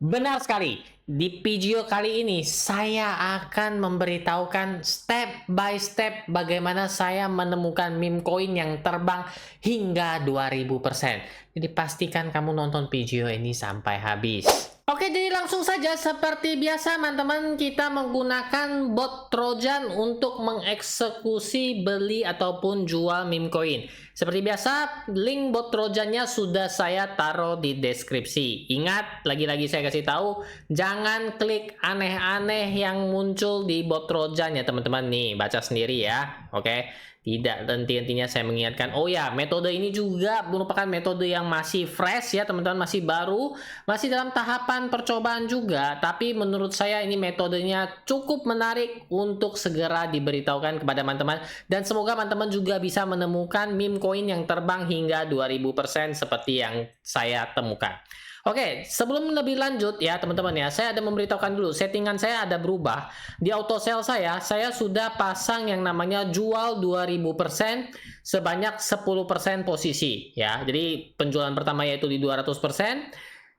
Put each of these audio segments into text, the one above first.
Benar sekali. Di video kali ini saya akan memberitahukan step by step bagaimana saya menemukan meme coin yang terbang hingga 2000%. Jadi pastikan kamu nonton video ini sampai habis. Oke, jadi langsung saja seperti biasa teman-teman, kita menggunakan bot Trojan untuk mengeksekusi beli ataupun jual meme coin. Seperti biasa, link bot Trojannya sudah saya taruh di deskripsi. Ingat, lagi-lagi saya kasih tahu, jangan klik aneh-aneh yang muncul di bot Trojan ya teman-teman. Nih, baca sendiri ya. Oke. Tidak, intinya saya mengingatkan, oh ya, metode ini juga merupakan metode yang masih fresh ya teman-teman, masih baru, masih dalam tahapan percobaan juga, tapi menurut saya ini metodenya cukup menarik untuk segera diberitahukan kepada teman-teman, dan semoga teman-teman juga bisa menemukan meme coin yang terbang hingga 2000% seperti yang saya temukan. Oke, sebelum lebih lanjut ya teman-teman ya, saya ada memberitahukan dulu, settingan saya ada berubah. Di auto sell saya sudah pasang yang namanya jual 2000% sebanyak 10% posisi ya. Jadi penjualan pertama yaitu di 200%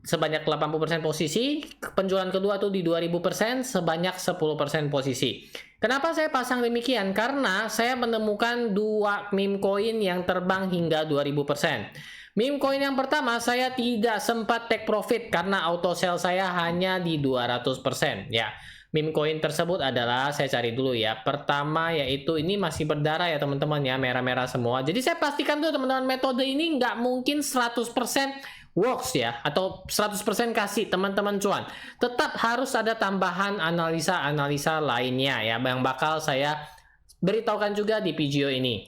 sebanyak 80% posisi, penjualan kedua tuh di 2000% sebanyak 10% posisi. Kenapa saya pasang demikian? Karena saya menemukan dua meme coin yang terbang hingga 2000%. Meme coin yang pertama saya tidak sempat take profit karena auto sell saya hanya di 200% ya. Meme coin tersebut adalah, saya cari dulu ya. Pertama yaitu ini masih berdarah ya teman-teman ya, merah-merah semua. Jadi saya pastikan tuh teman-teman, metode ini nggak mungkin 100% works ya, atau 100% kasih teman-teman cuan. Tetap harus ada tambahan analisa-analisa lainnya ya, yang bakal saya beritahukan juga di video ini.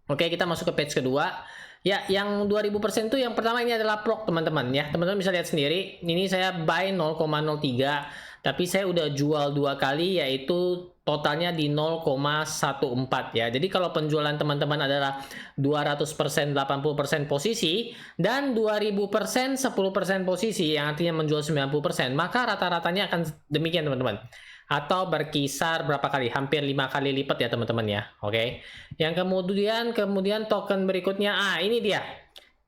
Oke, kita masuk ke page kedua. Ya, yang 2000% itu yang pertama ini adalah prok teman-teman ya. Teman-teman bisa lihat sendiri, ini saya buy 0,03, tapi saya udah jual 2 kali, yaitu totalnya di 0,14 ya. Jadi kalau penjualan teman-teman adalah 200% 80% posisi dan 2000% 10% posisi, yang artinya menjual 90%, maka rata-ratanya akan demikian teman-teman. Atau berkisar berapa kali? Hampir 5 kali lipat ya teman-teman ya. Oke. Yang kemudian token berikutnya, ini dia.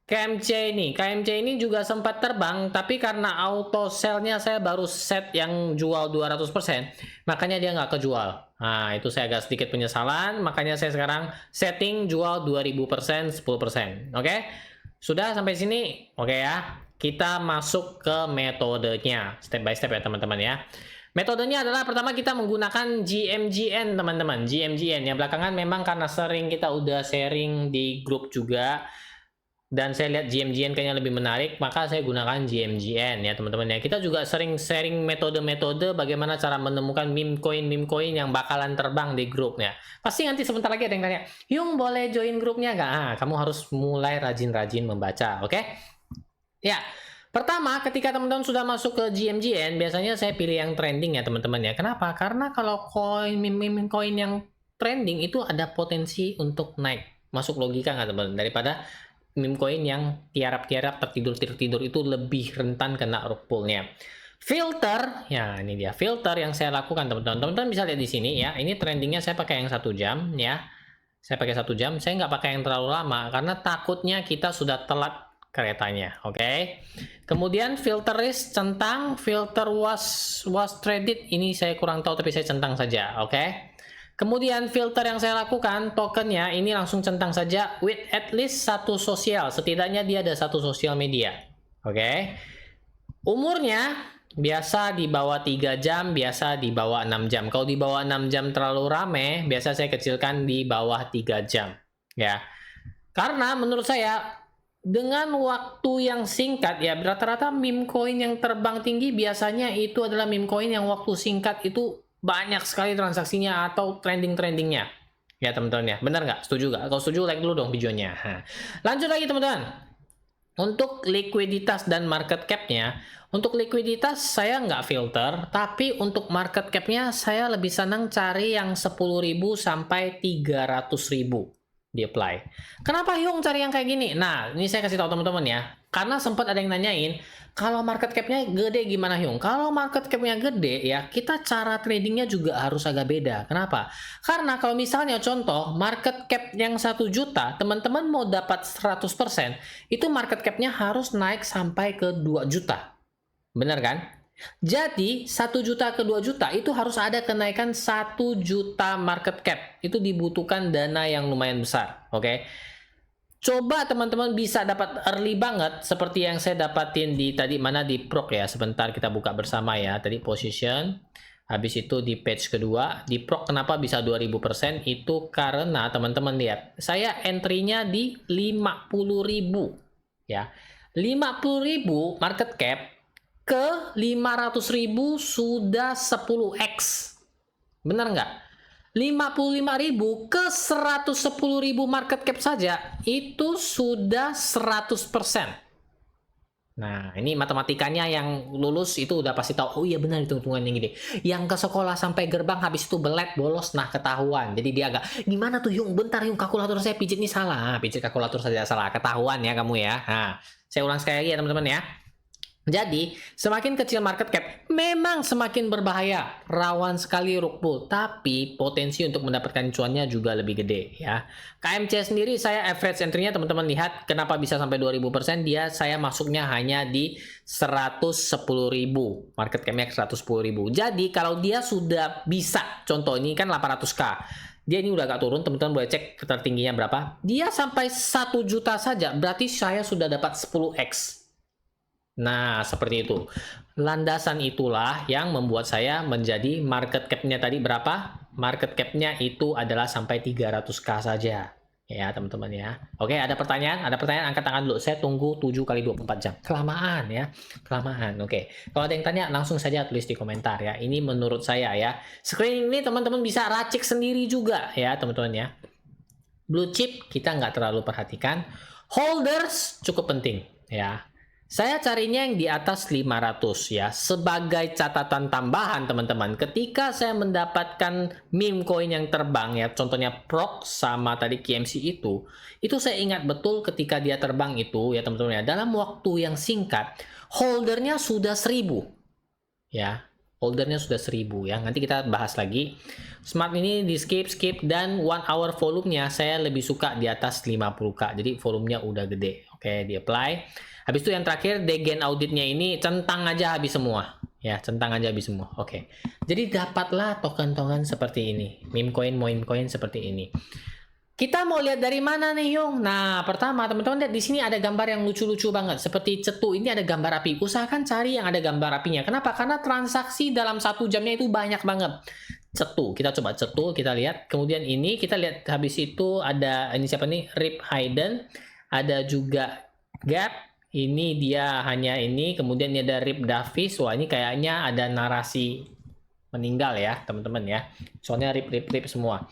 KMC ini. KMC ini juga sempat terbang, tapi karena auto sell-nya saya baru set yang jual 200%, makanya dia nggak kejual. Nah, itu saya agak sedikit penyesalan, makanya saya sekarang setting jual 2000%, 10%. Oke? Sudah sampai sini? Oke ya. Kita masuk ke metodenya. Step by step ya teman-teman ya. Metodenya adalah pertama kita menggunakan GMGN teman-teman. GMGN yang belakangan memang karena sering kita udah sharing di grup juga, dan saya lihat GMGN kayaknya lebih menarik, maka saya gunakan GMGN ya teman-teman ya. Kita juga sering sharing metode-metode bagaimana cara menemukan meme coin yang bakalan terbang di grupnya. Pasti nanti sebentar lagi ada yang tanya, Yung boleh join grupnya nggak? Kamu harus mulai rajin-rajin membaca, oke? Ya, pertama ketika teman-teman sudah masuk ke GMGN, biasanya saya pilih yang trending ya teman-teman ya. Kenapa? Karena kalau meme coin yang trending itu ada potensi untuk naik. Masuk logika nggak teman-teman? Daripada meme coin yang tiarap-tiarap tertidur-tidur itu lebih rentan kena rug pull-nya. Filter, ya ini dia filter yang saya lakukan teman-teman. Teman-teman bisa lihat di sini ya. Ini trendingnya saya pakai yang 1 jam ya. Saya pakai 1 jam. Saya nggak pakai yang terlalu lama karena takutnya kita sudah telat keretanya. Oke. Kemudian filter risk centang, filter was traded ini saya kurang tahu tapi saya centang saja. Oke. Kemudian filter yang saya lakukan, tokennya ini langsung centang saja with at least 1 sosial. Setidaknya dia ada 1 sosial media. Oke. Umurnya biasa di bawah 3 jam, biasa di bawah 6 jam. Kalau di bawah 6 jam terlalu rame, biasa saya kecilkan di bawah 3 jam. Ya. Karena menurut saya dengan waktu yang singkat ya, rata-rata meme coin yang terbang tinggi biasanya itu adalah meme coin yang waktu singkat itu banyak sekali transaksinya atau trending-trendingnya. Ya teman-teman ya, benar nggak? Setuju nggak? Kalau setuju like dulu dong videonya. Lanjut lagi teman-teman. Untuk likuiditas dan market cap-nya, untuk likuiditas saya nggak filter, tapi untuk market cap-nya saya lebih senang cari yang 10.000 sampai 300.000 di apply. Kenapa Yung cari yang kayak gini? Nah, ini saya kasih tahu teman-teman ya. Karena sempat ada yang nanyain, kalau market cap-nya gede gimana Yung? Kalau market cap-nya gede ya, kita cara tradingnya juga harus agak beda. Kenapa? Karena kalau misalnya contoh, market cap yang 1 juta, teman-teman mau dapat 100%, itu market cap-nya harus naik sampai ke 2 juta. Bener kan? Jadi 1 juta ke 2 juta itu harus ada kenaikan 1 juta market cap. Itu dibutuhkan dana yang lumayan besar, oke? Coba teman-teman bisa dapat early banget seperti yang saya dapatin di tadi mana di Prok ya. Sebentar kita buka bersama ya. Tadi position, habis itu di page kedua, di Prok kenapa bisa 2000%? Itu karena teman-teman lihat, saya entry-nya di 50.000 ya. 50.000 market cap ke 500.000 sudah 10x. Benar nggak? 55.000 ke 110.000 market cap saja itu sudah 100%. Nah, ini matematikanya yang lulus itu udah pasti tahu. Oh iya benar itu hitungan yang gini. Yang ke sekolah sampai gerbang habis itu belet bolos, nah ketahuan. Jadi dia agak gimana tuh Yung? Bentar Yung, kalkulator saya pijit nih salah. Pijit kalkulator saja salah, ketahuan ya kamu ya. Nah, saya ulang sekali lagi ya teman-teman ya. Jadi, semakin kecil market cap, memang semakin berbahaya. Rawan sekali rug pull, tapi potensi untuk mendapatkan cuannya juga lebih gede ya. KMC sendiri saya average entry-nya teman-teman lihat kenapa bisa sampai 2000%, saya masuknya hanya di 110.000. Market cap-nya 110.000. Jadi, kalau dia sudah bisa, contoh ini kan 800k. Dia ini udah agak turun, teman-teman boleh cek tertingginya berapa. Dia sampai 1 juta saja, berarti saya sudah dapat 10x. Nah, seperti itu. Landasan itulah yang membuat saya menjadi market cap-nya tadi berapa? Market cap-nya itu adalah sampai 300k saja. Ya, teman-teman ya. Oke, ada pertanyaan? Ada pertanyaan? Angkat tangan dulu. Saya tunggu 7 kali 24 jam. Kelamaan ya. Kelamaan. Oke. Kalau ada yang tanya, langsung saja tulis di komentar ya. Ini menurut saya ya. Screening ini teman-teman bisa racik sendiri juga ya, teman-teman ya. Blue chip kita nggak terlalu perhatikan. Holders cukup penting ya. Saya carinya yang di atas 500 ya. Sebagai catatan tambahan teman-teman, ketika saya mendapatkan meme coin yang terbang ya, contohnya Prok sama tadi KMC itu saya ingat betul ketika dia terbang itu ya teman-teman ya, dalam waktu yang singkat holdernya sudah 1000 ya. Holdernya sudah 1000 ya. Nanti kita bahas lagi. Smart ini di skip dan 1 hour volumenya saya lebih suka di atas 50k. Jadi volumenya udah gede. Oke, di apply. Habis itu yang terakhir, degen auditnya ini centang aja habis semua. Ya, centang aja habis semua. Oke. Jadi dapatlah token-token seperti ini. Meme coin seperti ini. Kita mau lihat dari mana nih, Yung? Nah, pertama teman-teman lihat di sini ada gambar yang lucu-lucu banget. Seperti cetu, ini ada gambar api. Usahakan cari yang ada gambar apinya. Kenapa? Karena transaksi dalam 1 jamnya itu banyak banget. Cetu, kita coba cetu, kita lihat. Kemudian ini, kita lihat habis itu ada, ini siapa nih? Rip Hayden. Ada juga Gap. Ini dia hanya ini, kemudian ini ada Rip Davis. Wah, ini kayaknya ada narasi meninggal ya, teman-teman ya. Soalnya rip semua.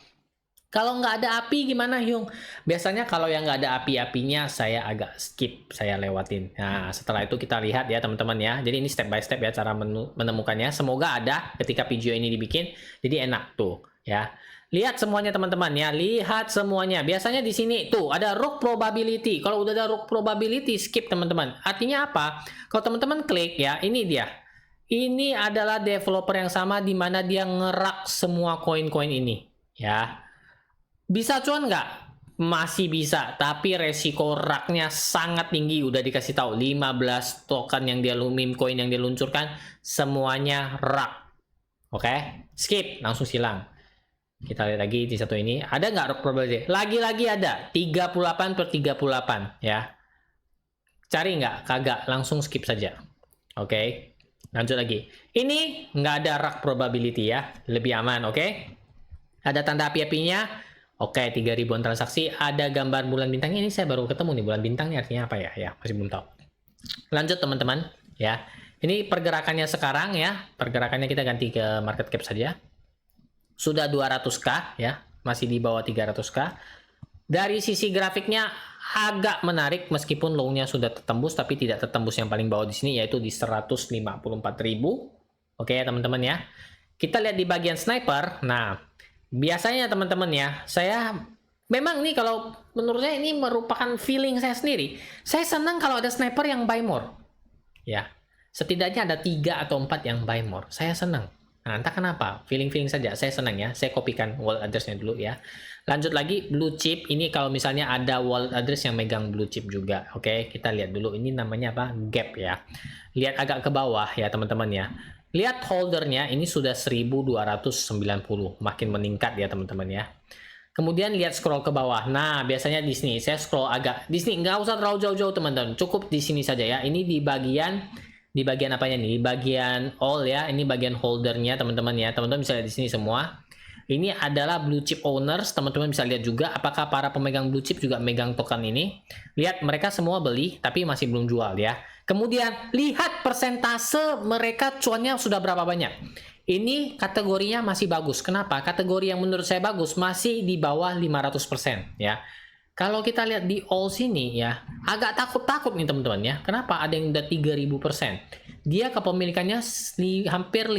Kalau nggak ada api gimana, Yung? Biasanya kalau yang nggak ada api-apinya, saya agak skip, saya lewatin. Nah, setelah itu kita lihat ya, teman-teman ya. Jadi ini step by step ya, cara menemukannya. Semoga ada ketika video ini dibikin. Jadi enak tuh ya. Lihat semuanya teman-teman ya, lihat semuanya. Biasanya di sini tuh ada rug probability. Kalau udah ada rug probability, skip teman-teman. Artinya apa? Kalau teman-teman klik ya, ini dia. Ini adalah developer yang sama di mana dia ngerak semua koin-koin ini, ya. Bisa cuan nggak? Masih bisa, tapi resiko raknya sangat tinggi. Udah dikasih tahu 15 token yang dia meme coin yang diluncurkan semuanya rak. Oke, skip, langsung silang. Kita lihat lagi di satu ini. Ada nggak rug probability? Lagi-lagi ada. 38/38 ya. Cari nggak? Kagak. Langsung skip saja. Oke. Lanjut lagi. Ini nggak ada rug probability ya. Lebih aman. Oke. Ada tanda api-apinya. Oke. 3000-an transaksi. Ada gambar bulan bintangnya. Ini saya baru ketemu nih. Bulan bintang ini artinya apa ya? Ya, masih belum tahu. Lanjut teman-teman. Ya. Ini pergerakannya sekarang ya. Pergerakannya kita ganti ke market cap saja. Sudah 200k ya, masih di bawah 300k. Dari sisi grafiknya agak menarik meskipun low-nya sudah tertembus tapi tidak tertembus yang paling bawah di sini yaitu di 154.000. Oke ya teman-teman ya. Kita lihat di bagian sniper. Nah, biasanya teman-teman ya, saya memang nih kalau menurut saya ini merupakan feeling saya sendiri. Saya senang kalau ada sniper yang buy more. Ya. Setidaknya ada 3 atau 4 yang buy more. Saya senang. Nah, entah kenapa, feeling saja. Saya senang ya. Saya kopikan wallet address-nya dulu ya. Lanjut lagi blue chip. Ini kalau misalnya ada wallet address yang megang blue chip juga. Oke, kita lihat dulu ini namanya apa? Gap ya. Lihat agak ke bawah ya teman-teman ya. Lihat holdernya ini sudah 1290, makin meningkat ya teman-teman ya. Kemudian lihat scroll ke bawah. Nah, biasanya di sini saya scroll agak di sini, nggak usah terlalu jauh-jauh teman-teman. Cukup di sini saja ya. Ini di bagian apanya nih? Di bagian all ya. Ini bagian holdernya teman-teman ya. Teman-teman bisa lihat di sini semua. Ini adalah blue chip owners, teman-teman bisa lihat juga apakah para pemegang blue chip juga megang token ini. Lihat mereka semua beli tapi masih belum jual ya. Kemudian lihat persentase mereka cuannya sudah berapa banyak. Ini kategorinya masih bagus. Kenapa? Kategori yang menurut saya bagus masih di bawah 500% ya. Kalau kita lihat di all sini ya, agak takut-takut nih teman-teman ya. Kenapa? Ada yang udah 3000%. Dia kepemilikannya hampir 5%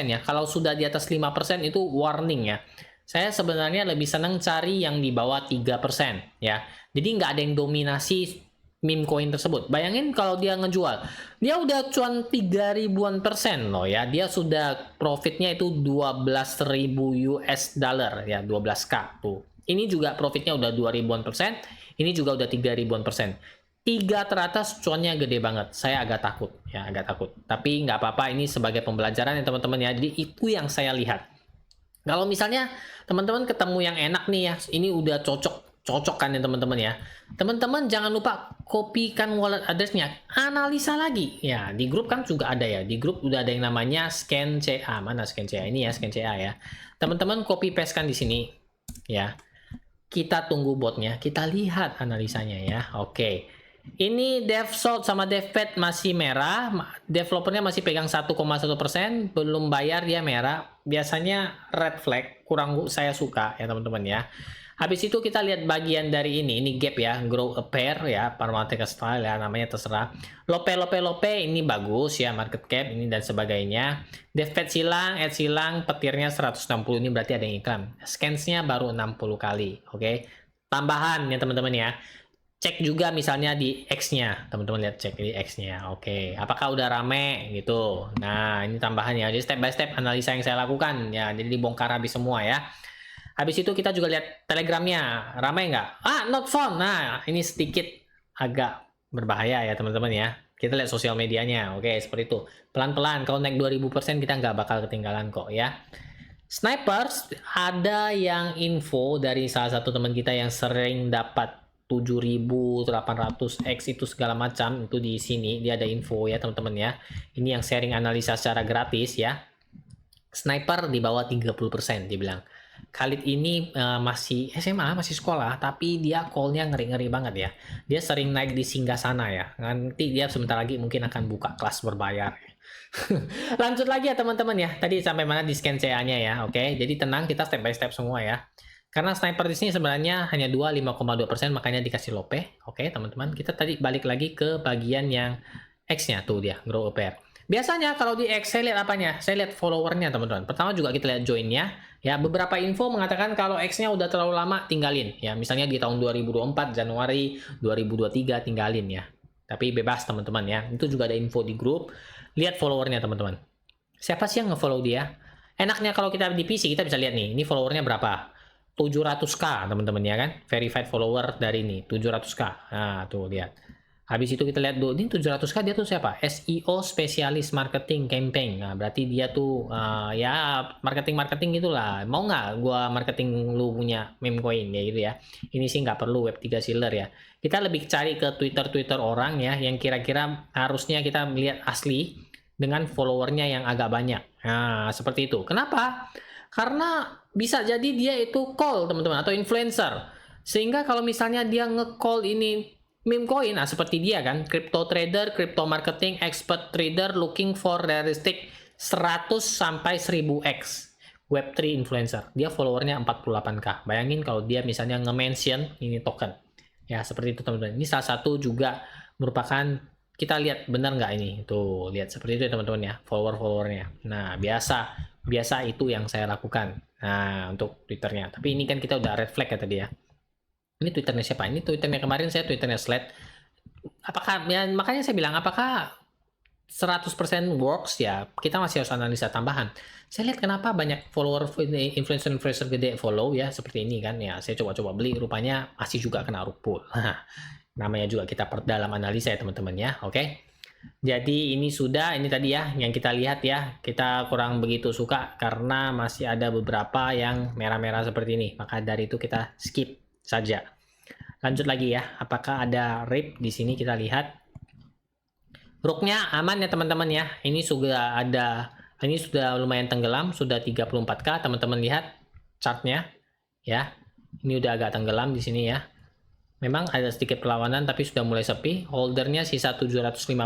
ya. Kalau sudah di atas 5% itu warning ya. Saya sebenarnya lebih senang cari yang di bawah 3% ya. Jadi nggak ada yang dominasi meme coin tersebut. Bayangin kalau dia ngejual. Dia udah cuan 3000-an% loh ya. Dia sudah profitnya itu 12.000 US dollar ya, 12k tuh. Ini juga profitnya udah 2000-an%. Ini juga udah 3000-an%. 3 teratas cuannya gede banget. Saya agak takut ya, agak takut. Tapi nggak apa-apa, ini sebagai pembelajaran ya teman-teman ya. Jadi itu yang saya lihat. Kalau misalnya teman-teman ketemu yang enak nih ya, ini udah cocok kan ya teman-teman ya. Teman-teman jangan lupa kopikan wallet address-nya, analisa lagi. Ya, di grup kan juga ada ya. Di grup udah ada yang namanya scan CA. Mana scan CA? Ini ya scan CA ya. Teman-teman copy paste kan di sini ya. Kita tunggu botnya, kita lihat analisanya ya. Oke. Ini DevSalt sama DevPad masih merah, developernya masih pegang 1,1%, belum bayar dia merah. Biasanya red flag, kurang saya suka ya teman-teman ya. Habis itu kita lihat bagian dari ini gap ya, grow a pair ya, Parametric style ya, namanya terserah. Lope ini bagus ya, market cap ini dan sebagainya. DevPad silang, add silang, petirnya 160, ini berarti ada yang iklan. Scans-nya baru 60 kali, oke. Tambahan ya teman-teman ya. Cek juga misalnya di X-nya, teman-teman lihat cek di X-nya, oke. Apakah udah rame gitu? Nah, ini tambahannya. Jadi step by step analisa yang saya lakukan ya. Jadi dibongkar habis semua ya. Habis itu kita juga lihat Telegramnya, ramai nggak? Not found. Nah, ini sedikit agak berbahaya ya teman-teman ya. Kita lihat sosial medianya, oke seperti itu. Pelan-pelan, kalau naik 2000% kita nggak bakal ketinggalan kok ya. Snipers, ada yang info dari salah satu teman kita yang sering dapat 7800X itu segala macam, itu di sini dia ada info ya teman-teman ya. Ini yang sharing analisa secara gratis ya. Sniper di bawah 30% dia bilang. Khalid ini masih SMA, masih sekolah, tapi dia call-nya ngeri-ngeri banget ya. Dia sering naik di Singgasana ya. Nanti dia sebentar lagi mungkin akan buka kelas berbayar. Lanjut lagi ya teman-teman ya. Tadi sampai mana di scan CA-nya ya. Oke, jadi tenang, kita step by step semua ya. Karena sniper di sini sebenarnya hanya 5,2%, makanya dikasih lope. Oke, teman-teman. Kita tadi balik lagi ke bagian yang X-nya tuh dia, grow a pair. Biasanya kalau di X saya lihat apanya? Saya lihat followernya teman-teman. Pertama juga kita lihat join-nya. Ya, beberapa info mengatakan kalau X-nya udah terlalu lama tinggalin. Ya, misalnya di tahun 2024 Januari 2023 tinggalin ya. Tapi bebas teman-teman ya. Itu juga ada info di grup. Lihat followernya teman-teman. Siapa sih yang nge-follow dia? Enaknya kalau kita di PC kita bisa lihat nih, ini followernya berapa? 700k teman-teman ya kan, verified follower dari ini 700k. Nah tuh lihat. Habis itu kita lihat dulu, ini 700k dia tuh siapa? SEO spesialis marketing campaign. Nah berarti dia tuh ya marketing gitulah. Mau nggak gua marketing lu punya meme coin ya gitu ya. Ini sih nggak perlu Web3 seller ya. Kita lebih cari ke Twitter orang ya yang kira-kira harusnya kita melihat asli dengan followernya yang agak banyak. Nah seperti itu. Kenapa? Karena bisa jadi dia itu call teman-teman atau influencer, sehingga kalau misalnya dia nge-call ini meme coin, nah seperti dia kan, crypto trader, crypto marketing, expert trader looking for realistic 100 sampai 1000x web3 influencer, dia followernya 48k. Bayangin kalau dia misalnya nge-mention ini token ya, seperti itu teman-teman. Ini salah satu juga merupakan, kita lihat benar nggak ini, tuh lihat seperti itu ya teman-teman ya, followernya. Nah biasa itu yang saya lakukan. Nah untuk Twitternya, tapi ini kan kita udah red flag ya tadi ya. Ini Twitternya siapa? Ini Twitternya kemarin, saya Twitternya Sled. Apakah ya, makanya saya bilang apakah 100% works ya, kita masih harus analisa tambahan. Saya lihat kenapa banyak follower influencer gede follow ya seperti ini kan ya. Saya coba-coba beli, rupanya masih juga kena rug pull. Namanya juga kita perdalam analisa ya teman-teman ya. Oke. Jadi ini sudah, ini tadi ya yang kita lihat ya. Kita kurang begitu suka karena masih ada beberapa yang merah-merah seperti ini. Maka dari itu kita skip saja. Lanjut lagi ya. Apakah ada rip di sini, kita lihat. Rugnya aman ya teman-teman ya. Ini sudah lumayan tenggelam, sudah 34K. Teman-teman lihat chartnya ya. Ini udah agak tenggelam di sini ya. Memang ada sedikit perlawanan tapi sudah mulai sepi. Holdernya sisa 755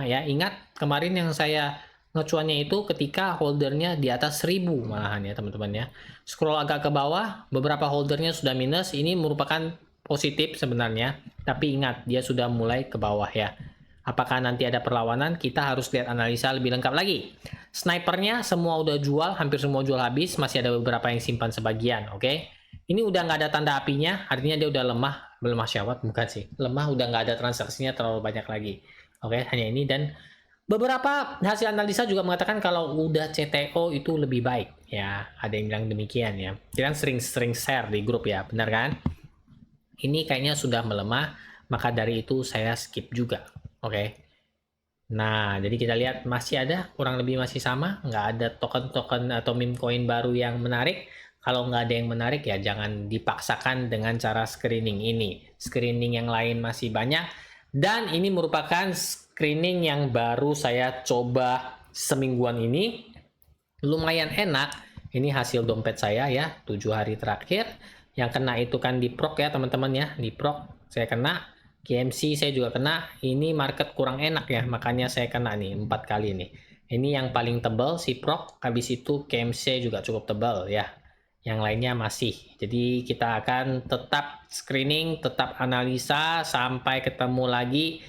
ya. Ingat kemarin yang saya ngecuannya itu ketika holdernya di atas 1000 malahan ya teman-teman ya. Scroll agak ke bawah, beberapa holdernya sudah minus. Ini merupakan positif sebenarnya. Tapi ingat, dia sudah mulai ke bawah ya. Apakah nanti ada perlawanan? Kita harus lihat analisa lebih lengkap lagi. Snipernya semua udah jual, hampir semua jual habis. Masih ada beberapa yang simpan sebagian, oke? Ini udah nggak ada tanda apinya, artinya dia udah lemah. Lemah syawat bukan sih. Lemah, udah nggak ada transaksinya terlalu banyak lagi. Oke, hanya ini. Dan beberapa hasil analisa juga mengatakan kalau udah CTO itu lebih baik. Ya, ada yang bilang demikian ya. Kita kan sering-sering share di grup ya, benar kan? Ini kayaknya sudah melemah, maka dari itu saya skip juga. Oke. Nah, jadi kita lihat masih ada, kurang lebih masih sama, nggak ada token-token atau meme coin baru yang menarik. Kalau nggak ada yang menarik ya jangan dipaksakan dengan cara screening ini. Screening yang lain masih banyak, dan ini merupakan screening yang baru saya coba semingguan ini. Lumayan enak. Ini hasil dompet saya ya, 7 hari terakhir. Yang kena itu kan di prok ya teman-teman ya, di prok saya kena. KMC saya juga kena. Ini market kurang enak ya, makanya saya kena nih 4 kali nih. Ini yang paling tebal si prok, habis itu KMC juga cukup tebal ya. Yang lainnya masih. Jadi kita akan tetap screening, tetap analisa sampai ketemu lagi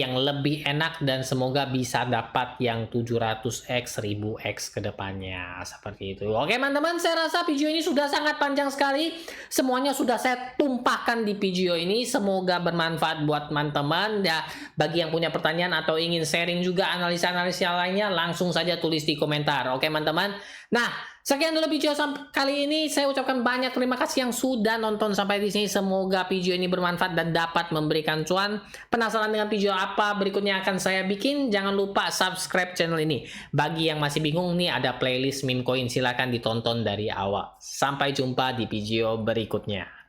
yang lebih enak, dan semoga bisa dapat yang 700x 1000x ke depannya seperti itu. Oke teman-teman, saya rasa video ini sudah sangat panjang sekali. Semuanya sudah saya tumpahkan di video ini. Semoga bermanfaat buat teman-teman ya. Bagi yang punya pertanyaan atau ingin sharing juga analisa-analisa lainnya, langsung saja tulis di komentar. Oke teman-teman. Nah, sekian dulu video kali ini. Saya ucapkan banyak terima kasih yang sudah nonton sampai di sini. Semoga video ini bermanfaat dan dapat memberikan cuan. Penasaran dengan video apa berikutnya akan saya bikin? Jangan lupa subscribe channel ini. Bagi yang masih bingung, nih ada playlist meme coin, silahkan ditonton dari awal. Sampai jumpa di video berikutnya.